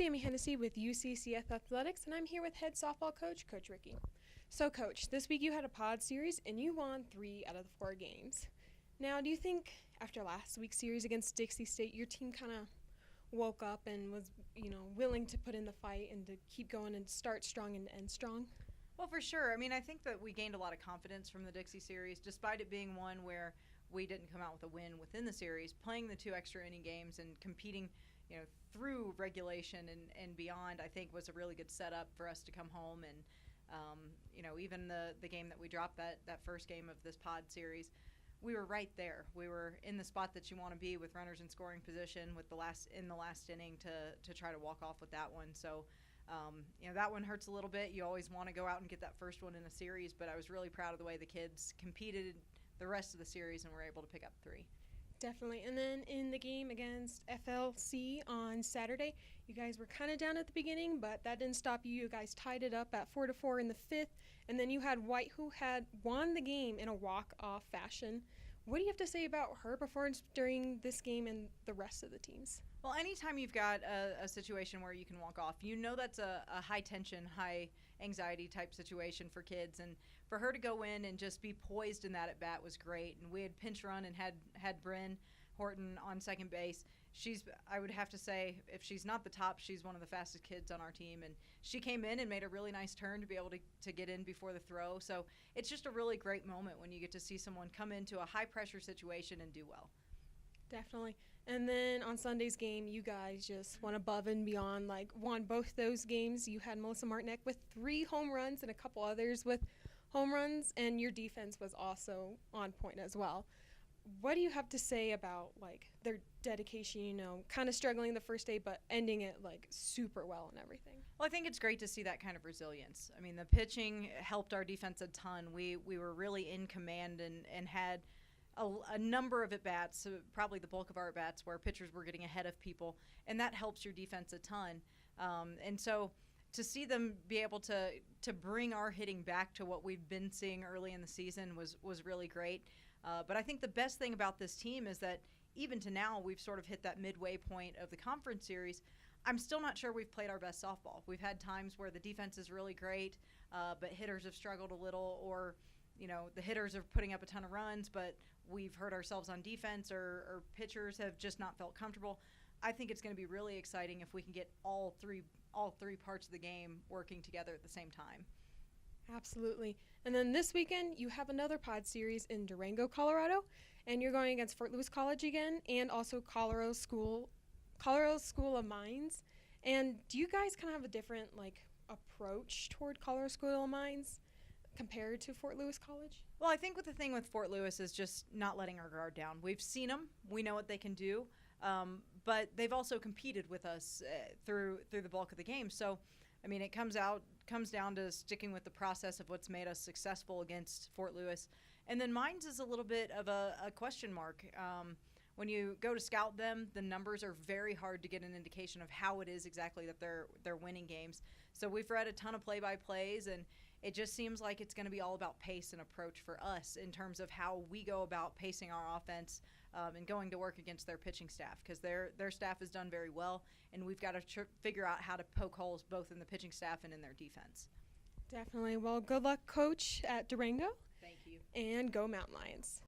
Sammy Hennessy with UCCS Athletics, and I'm here with head softball coach, Coach Ricki. So, Coach, this week you had a pod series, and you won 3 out of the 4 games. Now, do you think after last week's series against Dixie State, your team kind of woke up and was, willing to put in the fight and to keep going and start strong and end strong? Well, for sure. I mean, I think that we gained a lot of confidence from the Dixie series, despite it being one where we didn't come out with a win within the series. Playing the 2 extra inning games and competing, through regulation and beyond, I think was a really good setup for us to come home. And, even the game that we dropped, that first game of this pod series, we were right there. We were in the spot that you want to be with runners in scoring position with the last inning to try to walk off with that one. So, that one hurts a little bit. You always want to go out and get that first one in a series, but I was really proud of the way the kids competed the rest of the series and were able to pick up 3. Definitely. And then in the game against FLC on Saturday, you guys were kind of down at the beginning, but that didn't stop you. You guys tied it up at 4-4 in the 5th, and then you had White, who had won the game in a walk-off fashion. What do you have to say about her performance during this game and the rest of the teams? Well, anytime you've got a situation where you can walk off, that's a high-tension, high-anxiety type situation for kids. And for her to go in and just be poised in that at-bat was great. And we had pinch run and had Bryn Horton on second base. I would have to say, if she's not the top, she's one of the fastest kids on our team. And she came in and made a really nice turn to be able to get in before the throw. So it's just a really great moment when you get to see someone come into a high-pressure situation and do well. Definitely. And then on Sunday's game, you guys just went above and beyond, won both those games. You had Melissa Martinek with 3 home runs and a couple others with home runs, and your defense was also on point as well. What do you have to say about, their dedication, kind of struggling the first day, but ending it, super well and everything? Well, I think it's great to see that kind of resilience. I mean, the pitching helped our defense a ton. We were really in command and had a number of at-bats, probably the bulk of our at-bats, where pitchers were getting ahead of people, and that helps your defense a ton. And so to see them be able to bring our hitting back to what we've been seeing early in the season was really great. But I think the best thing about this team is that even to now, we've sort of hit that midway point of the conference series. I'm still not sure we've played our best softball. We've had times where the defense is really great, but hitters have struggled a little, or the hitters are putting up a ton of runs, but we've hurt ourselves on defense, or pitchers have just not felt comfortable. I think it's going to be really exciting if we can get all three parts of the game working together at the same time. Absolutely. And then this weekend, you have another pod series in Durango, Colorado, and you're going against Fort Lewis College again, and also Colorado School of Mines. And do you guys kind of have a different approach toward Colorado School of Mines compared to Fort Lewis College? Well, I think the thing with Fort Lewis is just not letting our guard down. We've seen them. We know what they can do. But they've also competed with us through the bulk of the game. So, I mean, it comes down to sticking with the process of what's made us successful against Fort Lewis. And then Mines is a little bit of a question mark. When you go to scout them, the numbers are very hard to get an indication of how it is exactly that they're winning games. So we've read a ton of play-by-plays, and it just seems like it's going to be all about pace and approach for us in terms of how we go about pacing our offense and going to work against their pitching staff, because their staff has done very well, and we've got to figure out how to poke holes both in the pitching staff and in their defense. Definitely. Well, good luck, Coach, at Durango. Thank you. And go Mountain Lions.